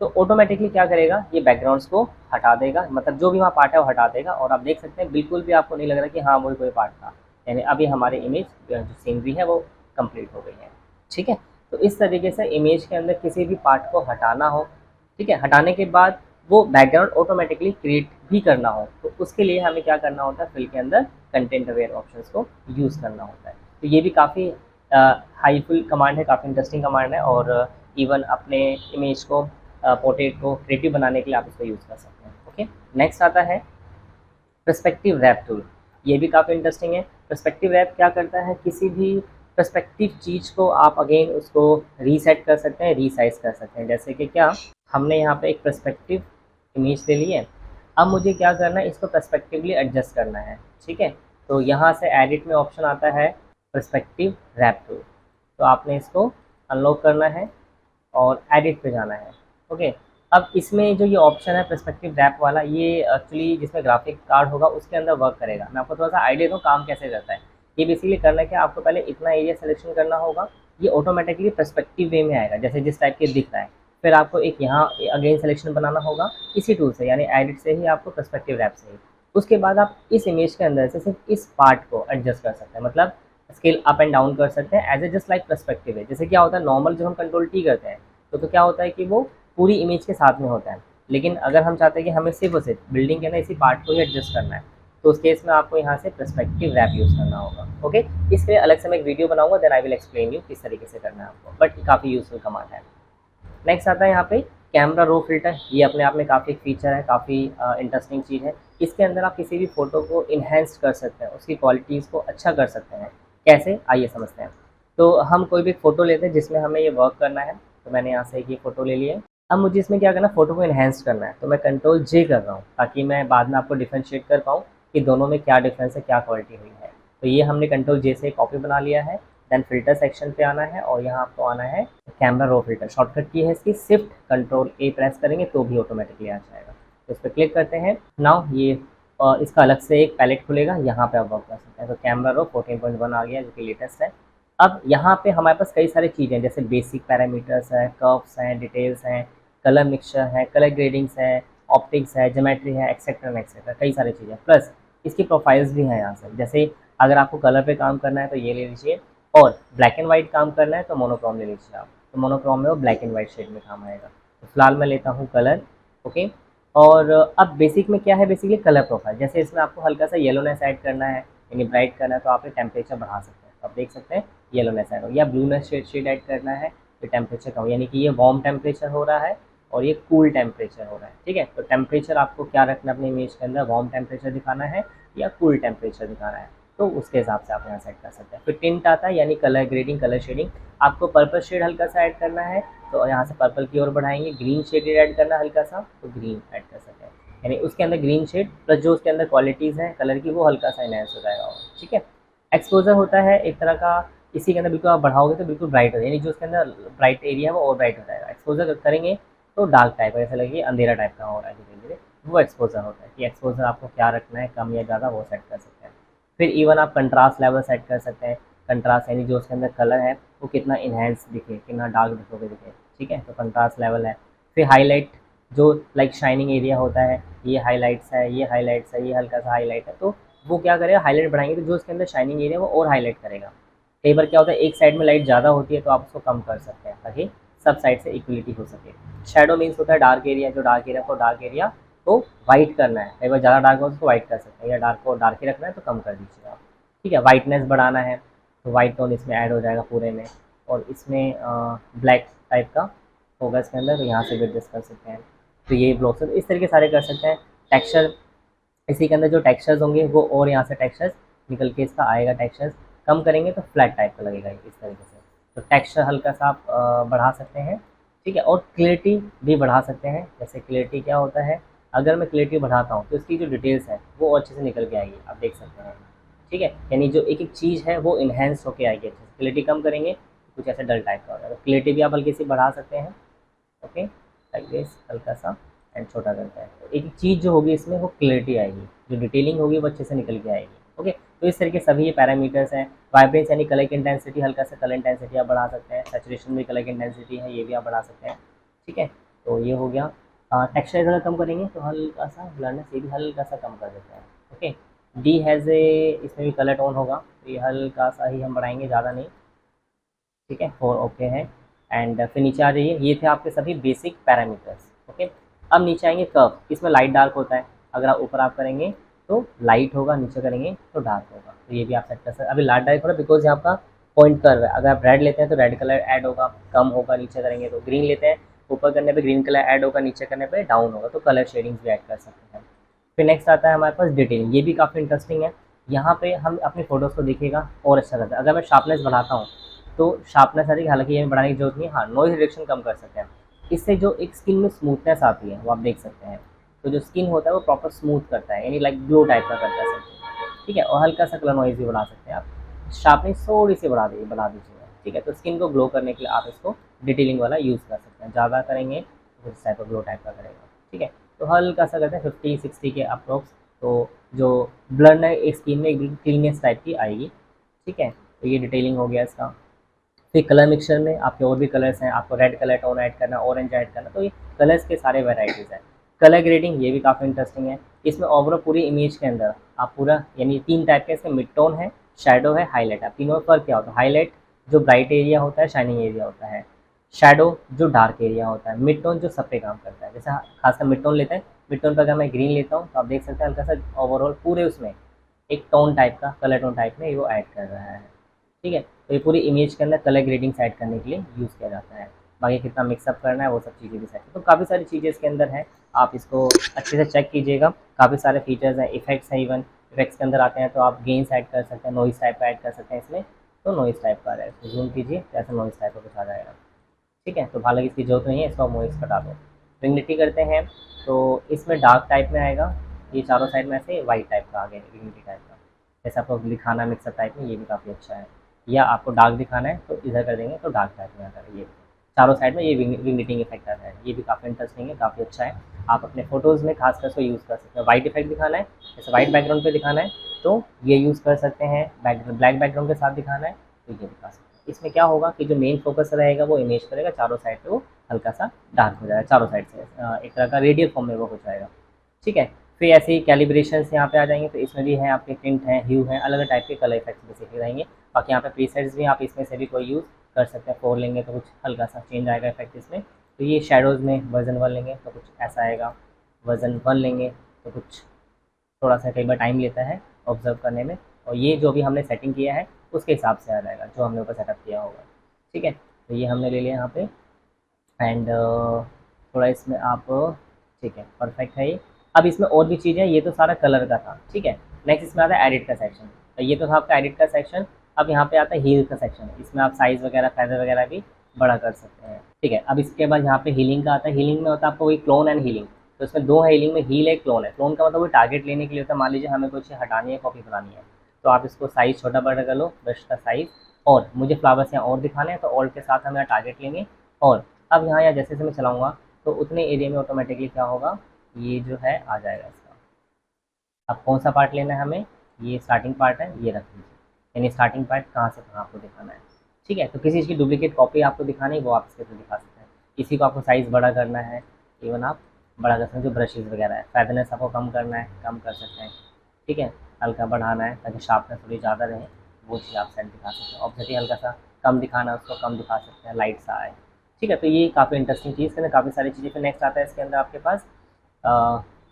तो ऑटोमेटिकली क्या करेगा, ये बैकग्राउंड्स को हटा देगा, मतलब जो भी वहाँ पार्ट है वो हटा देगा, और आप देख सकते हैं बिल्कुल भी आपको नहीं लग रहा कि हाँ वही कोई पार्ट था, यानी अभी हमारी इमेज जो सीनरी है वो कंप्लीट हो गई है, ठीक है। तो इस तरीके से इमेज के अंदर किसी भी पार्ट को हटाना हो, ठीक है, हटाने के बाद वो बैकग्राउंड ऑटोमेटिकली क्रिएट भी करना हो, तो उसके लिए हमें क्या करना होता है, फिल के अंदर कंटेंट अवेयर ऑप्शंस को यूज़ करना होता है। तो ये भी काफ़ी हाईफुल कमांड है, काफ़ी इंटरेस्टिंग कमांड है, और इवन अपने इमेज को पोर्ट्रेट को क्रिएटिव बनाने के लिए आप इसको यूज़ कर सकते हैं। ओके, नेक्स्ट आता है पर्सपेक्टिव रैप टूल। ये भी काफ़ी इंटरेस्टिंग है। पर्सपेक्टिव रैप क्या करता है, किसी भी पर्सपेक्टिव चीज़ को आप अगेन उसको रीसेट कर सकते हैं, रीसाइज कर सकते हैं। जैसे कि क्या, हमने यहाँ पे एक पर्सपेक्टिव इमेज ले ली है, अब मुझे क्या करना है, इसको पर्सपेक्टिवली एडजस्ट करना है, ठीक है। तो यहाँ से एडिट में ऑप्शन आता है पर्सपेक्टिव रैप टूल, तो आपने इसको अनलॉक करना है और एडिट पे जाना है। ओके, अब इसमें जो ये ऑप्शन है पर्सपेक्टिव रैप वाला, ये एक्चुअली जिसमें ग्राफिक कार्ड होगा उसके अंदर वर्क करेगा। मैं आपको थोड़ा सा आइडिया दूँ काम कैसे करता है। ये बेसिकली करना है कि आपको पहले इतना एरिया सिलेक्शन करना होगा, ये ऑटोमेटिकली पर्सपेक्टिव वे में आएगा जैसे जिस टाइप के दिख रहा है। फिर आपको एक यहाँ अगेन सिलेक्शन बनाना होगा इसी टूल से, यानी एडिट से ही आपको पर्सपेक्टिव रैप से ही। उसके बाद आप इस इमेज के अंदर से सिर्फ इस पार्ट को एडजस्ट कर सकते हैं, मतलब स्केल अप एंड डाउन कर सकते हैं as a just like perspective है। जैसे क्या होता है नॉर्मल जब हम कंट्रोल टी करते हैं तो क्या होता है कि वो पूरी इमेज के साथ में होता है, लेकिन अगर हम चाहते हैं कि हमें सिर्फ और सिर्फ बिल्डिंग के ना इसी पार्ट को ही एडजस्ट करना है, तो उस केस में आपको यहाँ से पर्सपेक्टिव रैप यूज़ करना होगा। ओके, इसके लिए अलग से मैं एक वीडियो बनाऊंगा, then I will explain you किस तरीके से करना है आपको, बट काफ़ी यूजफुल कमांड है। नेक्स्ट आता है यहाँ पे कैमरा रो फिल्टर। ये अपने आप में काफ़ी फीचर है, काफ़ी इंटरेस्टिंग चीज़ है। इसके अंदर आप किसी भी फ़ोटो को इन्हेंस कर सकते हैं, उसकी क्वालिटीज़ को अच्छा कर सकते हैं। कैसे, आइए समझते हैं। तो हम कोई भी फ़ोटो लेते हैं जिसमें हमें ये वर्क करना है, तो मैंने यहाँ से एक ये फ़ोटो ले लिया है। अब मुझे इसमें क्या करना है, फ़ोटो को इन्हेंस करना है, तो मैं कंट्रोल जे कर रहा हूँ ताकि मैं बाद में आपको डिफ्रेंशिएट कर पाऊँ कि दोनों में क्या डिफरेंस है, क्या क्वालिटी हुई है। तो ये हमने कंट्रोल जे से कॉपी बना लिया है। देन फिल्टर सेक्शन पे आना है और यहाँ आपको आना है कैमरा रो फिल्टर। शॉर्टकट की है इसकी, शिफ्ट कंट्रोल ए प्रेस करेंगे तो भी ऑटोमेटिकली आ जाएगा। तो इस पर क्लिक करते हैं। नाउ ये इसका अलग से एक पैलेट खुलेगा, यहाँ पे आप वर्क कर सकते हैं। तो कैमरा रो 14.1 आ गया जो कि लेटेस्ट है। अब यहाँ पे हमारे पास कई सारी चीज़ें जैसे बेसिक पैरामीटर्स हैं, कर्व्स हैं, डिटेल्स हैं, कलर मिक्सचर है, कलर ग्रेडिंग्स है, ऑप्टिक्स है, ज्योमेट्री है, एक्सेट्रा एक्सेट्रा, कई सारी चीज़ें। प्लस इसकी प्रोफाइल्स भी हैं यहाँ से। जैसे अगर आपको कलर पे काम करना है तो ये ले लीजिए, और ब्लैक एंड वाइट काम करना है तो मोनोक्रोम ले लीजिए आप। तो मोनोक्रोम में वो ब्लैक एंड वाइट शेड में काम आएगा। तो फिलहाल मैं लेता हूँ कलर। ओके, और अब बेसिक में क्या है, बेसिकली कलर प्रोफाइल। जैसे इसमें आपको हल्का सा येलोनेस ऐड करना है, यानी ब्राइट करना है, तो आप टेम्परेचर बढ़ा सकते हैं। तो आप देख सकते हैं येलोनेस ऐड हो, या ब्लूनेस शेड ऐड करना है तो टेम्परेचर कम, यानी कि ये वार्म टेम्परेचर हो रहा है और ये कूल टेम्परेचर हो रहा है, ठीक है। तो टेम्परेचर आपको क्या रखना है अपनी इमेज के अंदर, वार्म टेम्परेचर दिखाना है या कूल टेम्परेचर दिखाना है, तो उसके हिसाब से आप यहाँ सेट कर सकते हैं। फिर टिंट आता है, यानी कलर ग्रेडिंग, कलर शेडिंग। आपको पर्पल शेड हल्का सा ऐड करना है तो यहाँ से पर्पल की ओर बढ़ाएंगे। ग्रीन शेड ऐड करना है हल्का सा तो ग्रीन ऐड कर सकते हैं, यानी उसके अंदर ग्रीन शेड प्लस जो उसके अंदर क्वालिटीज़ हैं कलर की वो हल्का सा इनहेंस हो जाएगा, ठीक है। एक्सपोजर होता है एक तरह का, इसी के अंदर बिल्कुल आप बढ़ाओगे तो बिल्कुल ब्राइट हो जाए, यानी जो उसके अंदर ब्राइट एरिया है वो और ब्राइट हो जाएगा। एक्सपोजर करेंगे तो डार्क टाइप ऐसा लगे अंधेरा टाइप का हो रहा है धीरे धीरे, वो एक्सपोजर होता है। कि एक्सपोजर आपको क्या रखना है, कम या ज़्यादा, वो सेट कर सकते हैं। फिर इवन आप कंट्रास्ट लेवल सेट कर सकते हैं। कंट्रास्ट यानी जो उसके अंदर कलर है वो कितना इन्हेंस दिखे, कितना डार्क दिखोगे दिखे, ठीक है, तो कंट्रास्ट लेवल है। फिर हाईलाइट, जो लाइक शाइनिंग एरिया होता है, ये हाईलाइट्स है, ये हाईलाइट्स है, ये हल्का सा हाईलाइट है, तो वो क्या करेगा, हाईलाइट बढ़ाएंगे तो जो उसके अंदर शाइनिंग एरिया है वो और हाईलाइट करेगा। कई बार क्या होता है एक साइड में लाइट ज़्यादा होती है तो आप उसको कम कर सकते हैं ताकि सब साइड से इक्वलिटी हो सके। शेडो मीन्स होता है डार्क एरिया, जो डार्क एरिया को डार्क एरिया को वाइट करना है। कई बार ज़्यादा डार्क हो तो उसको वाइट कर सकते हैं, या डार्क को डार्क ही रखना है तो कम कर दीजिए आप, ठीक है। वाइटनेस बढ़ाना है तो वाइट टोन इसमें ऐड हो जाएगा पूरे में, और इसमें ब्लैक टाइप का होगा इसके अंदर, तो यहाँ से भी एडजस्ट कर सकते हैं। तो ये ब्लॉक्स इस तरीके सारे कर सकते हैं। टेक्सचर, इसी के अंदर जो टेक्सचर्स होंगे वो, और यहाँ से टेक्सचर्स निकल के इसका आएगा। टेक्सचर्स कम करेंगे तो फ्लैट टाइप का लगेगा इस तरीके से। तो टेक्सचर हल्का सा आप बढ़ा सकते हैं, ठीक है। और क्लियरिटी भी बढ़ा सकते हैं। जैसे क्लियरिटी क्या होता है, अगर मैं क्लियरिटी बढ़ाता हूँ तो इसकी जो डिटेल्स है वो अच्छे से निकल के आएगी, आप देख सकते हैं, ठीक है। यानी जो एक एक चीज़ है वो इन्हेंस होके आएगी अच्छे से। क्लियरिटी कम करेंगे तो कुछ ऐसा डल टाइप का हो जाएगा। क्लियरिटी भी आप हल्की सी बढ़ा सकते हैं, ओके, लाइक दिस, हल्का सा एंड छोटा करता है। तो एक चीज़ जो होगी इसमें वो क्लैरिटी आएगी, जो डिटेलिंग होगी वो अच्छे से निकल के आएगी। ओके, तो इस तरीके सभी ये पैरामीटर्स हैं। वाइब्रेंस यानी कलर की इंटेंसिटी, हल्का सा कलर इंटेंसिटी आप बढ़ा सकते हैं। सैचुरेशन भी कलर की इंटेंसिटी है, ये भी आप बढ़ा सकते हैं। ठीक है, तो ये हो गया। टेक्सचर अगर कम करेंगे तो हल्का सा ब्लरनेस ये भी हल्का सा कम कर देते हैं। ओके, डी हैज़ ए, इसमें भी कलर टोन होगा तो ये हल्का सा ही हम बढ़ाएंगे, ज़्यादा नहीं। ठीक है, 4 ओके है। एंड फिर नीचे आ जाइए, ये थे आपके सभी बेसिक पैरामीटर्स। ओके, अब नीचे आएंगे कर्व, इसमें लाइट डार्क होता है। अगर आप ऊपर आप करेंगे तो लाइट होगा, नीचे करेंगे तो डार्क होगा। तो ये भी आप सेट कर सकते हैं। अभी लाइट डार्क हो रहा है बिकॉज यहाँ आपका पॉइंट कर्व है। अगर आप रेड लेते हैं तो रेड कलर ऐड होगा, कम होगा। नीचे करेंगे तो ग्रीन लेते हैं, ऊपर करने पे ग्रीन कलर ऐड होगा, नीचे करने पे डाउन होगा। तो कलर शेडिंग्स भी ऐड कर सकते हैं। फिर नेक्स्ट आता है हमारे पास डिटेलिंग, ये भी काफ़ी इंटरेस्टिंग है। यहाँ पे हम अपनी फ़ोटोज़ को देखिएगा और अच्छा लगता है। अगर मैं शार्पनेस बढ़ाता हूँ तो शार्पनेस आती है, हालांकि ये बढ़ाने की जरूरत नहीं है। हाँ, नॉइज रिडक्शन कम कर सकते हैं। इससे जो एक स्किन में स्मूथनेस आती है वो आप देख सकते हैं। तो जो स्किन होता है वो प्रॉपर स्मूथ करता है, यानी लाइक ग्लो टाइप का करता है सब। ठीक है, और हल्का सा कलर नॉइज भी बढ़ा सकते हैं आप। शार्पनेस थोड़ी सी बढ़ा दीजिएगा। ठीक है, तो स्किन को ग्लो करने के लिए आप इसको डिटेलिंग वाला यूज़ कर सकते हैं। ज़्यादा करेंगे तो इस टाइप का ग्लो टाइप का करेगा। ठीक है, तो हल्का सा करते हैं 50-60 के अप्रोक्स। तो जो ब्लर है स्किन में एक क्लीनेस टाइप की आएगी। ठीक है, तो ये डिटेलिंग हो गया इसका। फिर कलर मिक्सचर में आपके और भी कलर्स हैं, आपको रेड कलर टोन ऐड करना, ऑरेंज ऐड करना, तो ये कलर्स के सारे वेराइटीज़ हैं। कलर ग्रेडिंग ये भी काफ़ी इंटरेस्टिंग है। इसमें ओवरऑल पूरी इमेज के अंदर आप पूरा, यानी 3 टाइप के इसमें मिड टोन है, शैडो है, हाईलाइट है। तीनों में फ़र्क क्या होता है? हाईलाइट जो ब्राइट एरिया होता है, शाइनिंग एरिया होता है। शैडो जो डार्क एरिया होता है। मिड टोन जो सब पे काम करता है। जैसे खासकर मिड टोन लेते हैं, मिड टोन पर अगर मैं ग्रीन लेता हूँ तो आप देख सकते हैं हल्का सा ओवरऑल पूरे उसमें एक टोन टाइप का, कलर टोन टाइप में वो ऐड कर रहा है। ठीक है, तो ये पूरी इमेज के अंदर कलर ग्रेडिंग सेट करने के लिए यूज़ किया जाता है। बाकी कितना मिक्सअप करना है वो सब चीज़ें भी सेट, तो काफ़ी सारी चीज़ें इसके अंदर हैं। आप इसको अच्छे से चेक कीजिएगा। काफ़ी सारे फीचर्स हैं, इफेक्ट्स हैं। इवन इफेक्ट्स के अंदर आते हैं तो आप गेन्स ऐड कर सकते हैं, नॉइज़ टाइप का ऐड कर सकते हैं इसमें। तो नॉइज़ टाइप का है, तो जूम कीजिए तो ऐसा नॉइज़ टाइप का कुछ आ जाएगा। ठीक है, तो हालांकि इसकी जरूरत नहीं है, इसको आप नॉइज़ हटा दो। रिंगनिटी करते हैं तो इसमें डार्क टाइप में आएगा। ये चारों साइड में ऐसे वाइट टाइप का आ गया, रिंगनिटी टाइप का। जैसे आपको दिखाना है मिक्सअप टाइप में, ये भी काफ़ी अच्छा है। या आपको डार्क दिखाना है तो इधर कर देंगे तो डार्क टाइप में आता है। ये चारों साइड में ये विंगनिटिंग इफेक्ट आता है, ये भी काफ़ी इंटरेस्टिंग है, काफ़ी अच्छा है। आप अपने फोटोज़ में खासकर इसको यूज़ कर सकते हैं। वाइट इफेक्ट दिखाना है, जैसे वाइट बैकग्राउंड पे दिखाना है तो ये यूज़ कर सकते हैं। ब्लैक बैकग्राउंड के साथ दिखाना है तो ये दिखा सकते हैं। इसमें क्या होगा कि जो मेन फोकस रहेगा वो इमेज करेगा, चारों साइड पे वो हल्का सा डार्क हो जाएगा, चारों साइड से एक तरह का रेडियल फॉर्म में वो हो जाएगा। ठीक है, फिर ऐसे ही कैलिब्रेशंस यहाँ पे आ जाएंगे, तो इसमें भी हैं आपके टिंट हैं, ह्यू हैं, अलग अलग टाइप के कलर इफेक्ट्स बेसिकली रहेंगे। बाकी यहाँ पे प्रीसेट्स भी आप इसमें से भी कोई यूज़ कर सकते हैं। 4 लेंगे तो कुछ हल्का सा चेंज आएगा इफेक्ट इसमें। तो ये शेडोज़ में वर्जन 1 लेंगे तो कुछ ऐसा आएगा, वर्जन 1 लेंगे तो कुछ थोड़ा सा कई बार टाइम लेता है ऑब्जर्व करने में। और ये जो भी हमने सेटिंग किया है उसके हिसाब से आ जाएगा जो हमने ऊपर सेटअप किया होगा। ठीक है, तो ये हमने ले लिया यहाँ पे। एंड थोड़ा इसमें आप, ठीक है, परफेक्ट है ये। अब इसमें और भी चीज़ें, ये तो सारा कलर का था। ठीक है, नेक्स्ट इसमें आता है एडिट का सेक्शन। तो ये तो था आपका एडिट का सेक्शन। अब यहाँ पे आता है हील का सेक्शन, इसमें आप साइज़ वगैरह, फैदर वगैरह भी बड़ा कर सकते हैं। ठीक है, अब इसके बाद यहाँ पे हीलिंग का आता है। हीलिंग में होता है आपको वही क्लोन एंड हीलिंग। तो इसमें 2 है हीलिंग में, हील है, क्लोन है। क्लोन का मतलब वो टारगेट लेने के लिए होता है। मान लीजिए हमें कुछ हटानी है, कॉपी बनानी है, तो आप इसको साइज़ छोटा बड़ा कर लो, ब्रश का साइज़। और मुझे फ्लावर्स यहाँ और दिखाने हैं तो ऑल के साथ हम यहाँ टारगेट लेंगे। और अब यहाँ जैसे जैसे मैं चलाऊँगा तो उतने एरिया में ऑटोमेटिकली क्या होगा, ये जो है आ जाएगा इसका। अब कौन सा पार्ट लेना है हमें, ये स्टार्टिंग पार्ट है, ये रख लीजिए। यानी स्टार्टिंग पार्ट कहाँ से कहाँ आपको दिखाना है। ठीक है, तो किसी चीज़ की डुप्लीकेट कॉपी आपको दिखानी है वो आप इसके थ्रू दिखा सकते हैं। इसी को आपको साइज़ बड़ा करना है, इवन आप बड़ा कर सकते हैं। जो ब्रशेज़ वगैरह है, फेदरनेस आपको कम करना है, कम कर सकते हैं। ठीक है, हल्का बढ़ाना है ताकि शार्पनेस थोड़ी ज़्यादा रहे, वो चीज़ आप सेट दिखा सकते हैं। ऑब्जेक्टिव हल्का सा कम दिखाना है, उसको कम दिखा सकते हैं, लाइट सा आए। ठीक है, तो ये काफ़ी इंटरेस्टिंग चीज़ है, काफ़ी सारी चीज़ें। फिर नेक्स्ट आता है इसके अंदर आपके पास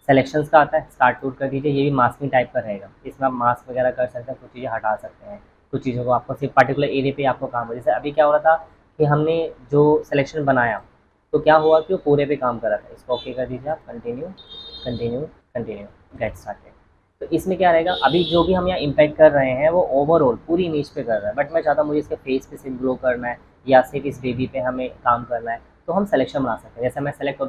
सेलेक्शंस का आता है। स्टार्ट टूट कर दीजिए, ये भी मास्किंग टाइप का रहेगा। इसमें आप मास्क वगैरह कर सकते हैं, कुछ चीज़ें हटा सकते हैं, कुछ चीज़ों को आपको सिर्फ पर्टिकुलर एरिया पे आपको काम हो। जैसे अभी क्या हो रहा था कि हमने जो सिलेक्शन बनाया तो क्या हुआ कि वो पूरे पे काम कर रहा था। इसको ओके कर दीजिए आप, continue continue continue, get started. तो इसमें क्या रहेगा, अभी जो भी हम यहाँ इम्पैक्ट कर रहे हैं वो ओवरऑल पूरी इमेज पे कर रहा है, बट मैं चाहता हूँ मुझे इसके फेस पे सिर्फ ग्लो करना है या सिर्फ इस बेबी पे हमें काम करना है, तो हम सिलेक्शन बना सकते हैं। जैसे मैं सेलेक्ट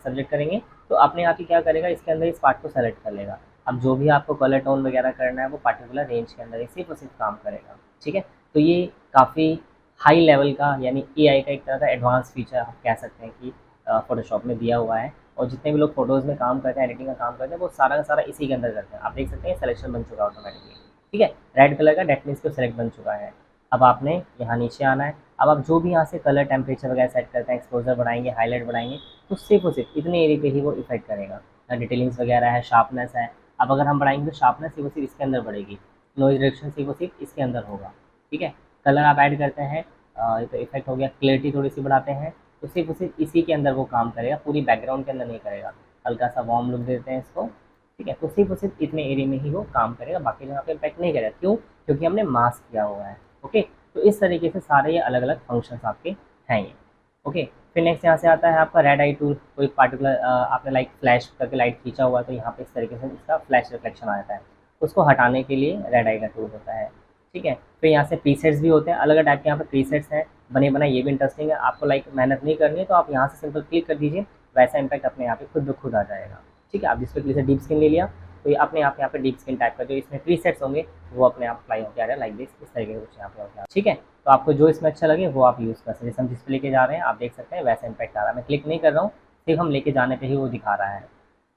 सब्जेक्ट करेंगे तो अपने आप ही क्या करेगा, इसके अंदर इस पार्ट को सेलेक्ट कर लेगा। अब जो भी आपको कलर टोन वगैरह करना है वो पार्टिकुलर रेंज के अंदर ही सिर्फ और सिर्फ काम करेगा। ठीक है, तो ये काफ़ी हाई लेवल का, यानी एआई का एक तरह का एडवांस फीचर आप कह सकते हैं कि फ़ोटोशॉप में दिया हुआ है। और जितने भी लोग फोटोज़ में काम करते हैं, एडिटिंग का काम करते हैं, वो सारा का सारा इसी के अंदर करते हैं। आप देख सकते हैं सिलेक्शन बन चुका है ऑटोमेटिकली, ठीक है। रेड कलर का डेट मीन्स कि सेलेक्ट बन चुका है। अब आपने यहाँ नीचे आना है। अब आप जो भी यहाँ से कलर टेम्परेचर वगैरह सेट करते हैं, एक्सपोजर बढ़ाएंगे, हाईलाइट बढ़ाएंगे, तो सिर्फ और सिर्फ इतने एरिया पे ही वो इफेक्ट करेगा। डिटेलिंग्स वगैरह है, शार्पनेस है, अब अगर हम बढ़ाएंगे तो शार्पनेस सिर्फ और सिर्फ इसके अंदर बढ़ेगी, नॉइज रिडक्शन सिर्फ और सिर्फ इसके अंदर होगा, ठीक है। कलर आप ऐड करते हैं, ये तो इफेक्ट हो गया। क्लियरिटी थोड़ी सी बढ़ाते हैं तो सिर्फ और सिर्फ इसी के अंदर वो काम करेगा, पूरी बैकग्राउंड के अंदर नहीं करेगा। हल्का सा वार्म लुक देते हैं इसको, ठीक है। तो सिर्फ और सिर्फ इतने एरिया में ही वो काम करेगा, बाकी जगह पे इम्पैक्ट नहीं करेगा। क्यों? क्योंकि हमने मास्क किया हुआ है, ओके। तो इस तरीके से सारे ये अलग अलग फंक्शंस आपके हैं ये, ओके। फिर नेक्स्ट यहाँ से आता है आपका रेड आई टूल। कोई पार्टिकुलर आपने लाइक फ्लैश करके लाइट खींचा हुआ है, तो यहाँ पे इस तरीके से इसका फ्लैश रिफ्लेक्शन आ जाता है, उसको हटाने के लिए रेड आई का टूल होता है, ठीक है। फिर यहाँ से प्रीसेट्स भी होते हैं, अलग अलग टाइप के यहाँ पे प्रीसेट्स हैं बने बनाए, ये भी इंटरेस्टिंग है। आपको लाइक मेहनत नहीं करनी है तो आप यहाँ से सिंपल क्लिक कर दीजिए, वैसा इम्पैक्ट अपने यहाँ पे खुद ब खुद आ जाएगा, ठीक है। आप जिस पे क्लिक से डीप स्किन ले लिया तो ये अपने आप यहाँ पे डीप स्किन टाइप का जो इसमें प्रीसेट्स होंगे वो अपने आप अप्लाई होकर आ रहा है, लाइक दिस, इस तरीके से कुछ यहाँ पे होकर, ठीक है। तो आपको जो इसमें अच्छा लगे वो आप यूज़ कर सकते हैं। जैसे हम जिस पे लेके जा रहे हैं आप देख सकते हैं वैसा इम्पैक्ट आ रहा है। मैं क्लिक नहीं कर रहा हूँ, सिर्फ हम लेके जाने पर ही वो दिखा रहा है।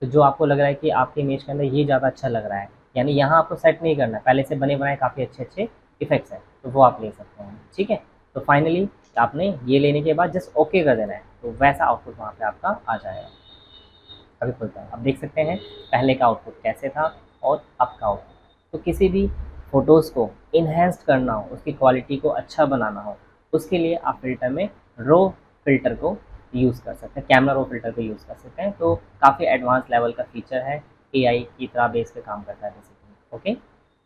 तो जो आपको लग रहा है कि आपके इमेज के अंदर ये ज़्यादा अच्छा लग रहा है, यानी यहाँ आपको सेट नहीं करना है, पहले से बने बनाए काफ़ी अच्छे अच्छे इफेक्ट्स हैं, तो वो आप ले सकते हैं, ठीक है। तो फाइनली आपने ये लेने के बाद जस्ट ओके कर देना है, तो वैसा आउटपुट वहाँ पे आपका आ जाएगा। अभी खुलता है, आप देख सकते हैं पहले का आउटपुट कैसे था और अब का आउटपुट। तो किसी भी फ़ोटोज़ को इन्हेंस्ड करना हो, उसकी क्वालिटी को अच्छा बनाना हो, उसके लिए आप फ़िल्टर में रो फ़िल्टर को यूज़ कर सकते हैं, कैमरा रो फ़िल्टर को यूज़ कर सकते हैं। तो काफ़ी एडवांस लेवल का फीचर है, एआई की तरह बेस पे काम करता है बेसिकली, ओके।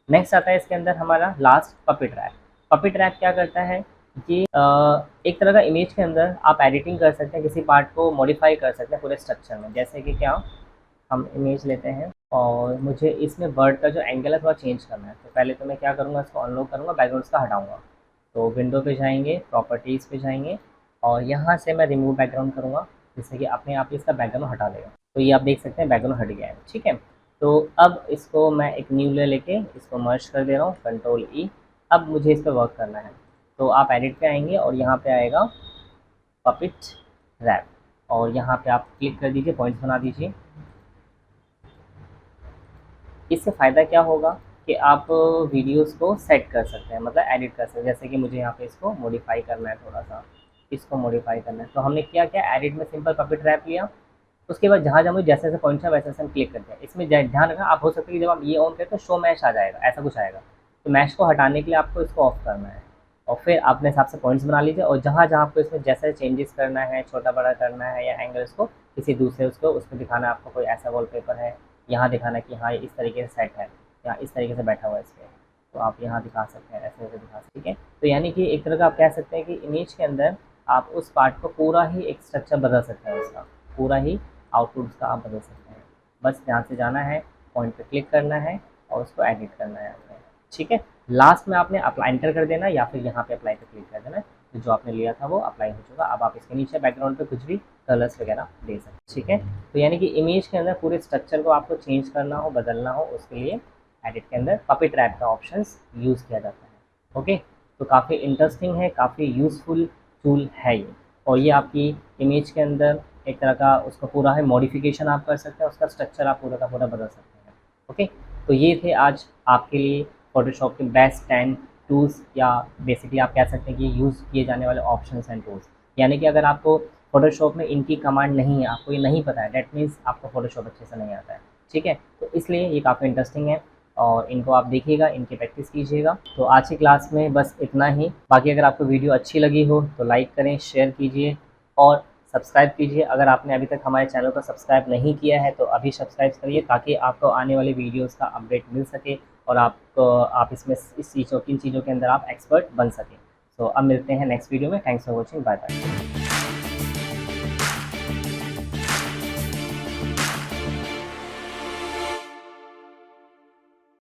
नेक्स्ट आता है इसके अंदर हमारा last puppet wrap. Puppet wrap क्या करता है कि एक तरह का इमेज के अंदर आप एडिटिंग कर सकते हैं, किसी पार्ट को मॉडिफाई कर सकते हैं पूरे स्ट्रक्चर में। जैसे कि क्या, हम इमेज लेते हैं और मुझे इसमें बर्ड का जो एंगल है थोड़ा चेंज करना है, तो पहले तो मैं क्या करूँगा, इसको अनलॉक करूँगा, बैकग्राउंड का हटाऊँगा। तो विंडो पे जाएंगे, प्रॉपर्टीज़ पे जाएंगे और यहाँ से मैं रिमूव बैकग्राउंड करूँगा, जिससे कि अपने आप ही इसका बैकग्राउंड हटा देगा। तो ये आप देख सकते हैं बैकग्राउंड हट गया है, ठीक है। तो अब इसको मैं एक न्यू ले लेके इसको मर्ज कर दे रहा हूँ, कंट्रोल ई। अब मुझे इस पर वर्क करना है, तो आप एडिट पे आएंगे और यहाँ पे आएगा पपेट रैप, और यहाँ पे आप क्लिक कर दीजिए, पॉइंट्स बना दीजिए। इससे फ़ायदा क्या होगा कि आप वीडियोस को सेट कर सकते हैं, मतलब एडिट कर सकते हैं। जैसे कि मुझे यहाँ पे इसको मॉडिफाई करना है, थोड़ा सा इसको मॉडिफाई करना है, तो हमने क्या एडिट में सिंपल पपेट रैप लिया। उसके बाद जहाँ जहाँ मुझे जैसे जैसे पॉइंट्स है वैसे वैसे हम क्लिक करते हैं। इसमें ध्यान रखना, आप हो सकता है कि जब आप ये ऑन करें तो शो मैश आ जाएगा, ऐसा कुछ आएगा। तो मैश को हटाने के लिए आपको इसको ऑफ करना है और फिर अपने हिसाब से पॉइंट्स बना लीजिए, और जहाँ जहाँ आपको इसमें जैसे चेंजेस करना है, छोटा बड़ा करना है या एंगल इसको किसी दूसरे उसको उस पर दिखाना है, आपको कोई ऐसा वॉलपेपर है यहाँ दिखाना है कि हाँ ये इस तरीके से सेट है या इस तरीके से बैठा हुआ है इस पर, तो आप यहाँ दिखा सकते हैं, ऐसे ऐसे दिखा सकते हैं, ठीक है। तो यानी कि एक तरह का आप कह सकते हैं कि इमेज के अंदर आप उस पार्ट को पूरा ही एक स्ट्रक्चर बदल सकते हैं, उसका पूरा ही आउटपुट उसका आप बदल सकते हैं। बस ध्यान से जाना है, पॉइंट पे क्लिक करना है और उसको एडिट करना है आपने, ठीक है। लास्ट में आपने अप्लाई एंटर कर देना या फिर यहाँ पे अप्लाई पे क्लिक कर देना, तो जो आपने लिया था वो अप्लाई हो चुका। अब आप इसके नीचे बैकग्राउंड पे कुछ भी कलर्स वगैरह दे सकते हैं, ठीक है। तो यानी कि इमेज के अंदर पूरे स्ट्रक्चर को आपको चेंज करना हो, बदलना हो, उसके लिए एडिट के अंदर पपेट रैप का ऑप्शन यूज़ किया जाता है, ओके। तो काफ़ी इंटरेस्टिंग है, काफ़ी यूज़फुल टूल है ये, और ये आपकी इमेज के अंदर एक तरह का उसका पूरा है मॉडिफिकेशन आप कर सकते हैं, उसका स्ट्रक्चर आप पूरा का पूरा बदल सकते हैं, ओके। तो ये थे आज आपके लिए फोटोशॉप के बेस्ट 10 टूल्स, या बेसिकली आप कह सकते हैं कि यूज़ किए जाने वाले ऑप्शंस एंड टूल्स। यानी कि अगर आपको फोटोशॉप में इनकी कमांड नहीं है, आपको ये नहीं पता है, डेट मीन्स आपको फोटोशॉप अच्छे से नहीं आता है, ठीक है। तो इसलिए ये काफ़ी इंटरेस्टिंग है और इनको आप देखिएगा, इनकी प्रैक्टिस कीजिएगा। तो आज की क्लास में बस इतना ही। बाकी अगर आपको वीडियो अच्छी लगी हो तो लाइक करें, शेयर कीजिए और सब्सक्राइब कीजिए। अगर आपने अभी तक हमारे चैनल को सब्सक्राइब नहीं किया है तो अभी सब्सक्राइब करिए, ताकि आपको आने वाली वीडियोस का अपडेट मिल सके और आप इसमें इस चीज़ों किन चीज़ों के अंदर आप एक्सपर्ट बन सकें। तो अब मिलते हैं नेक्स्ट वीडियो में। Thanks for watching, bye bye.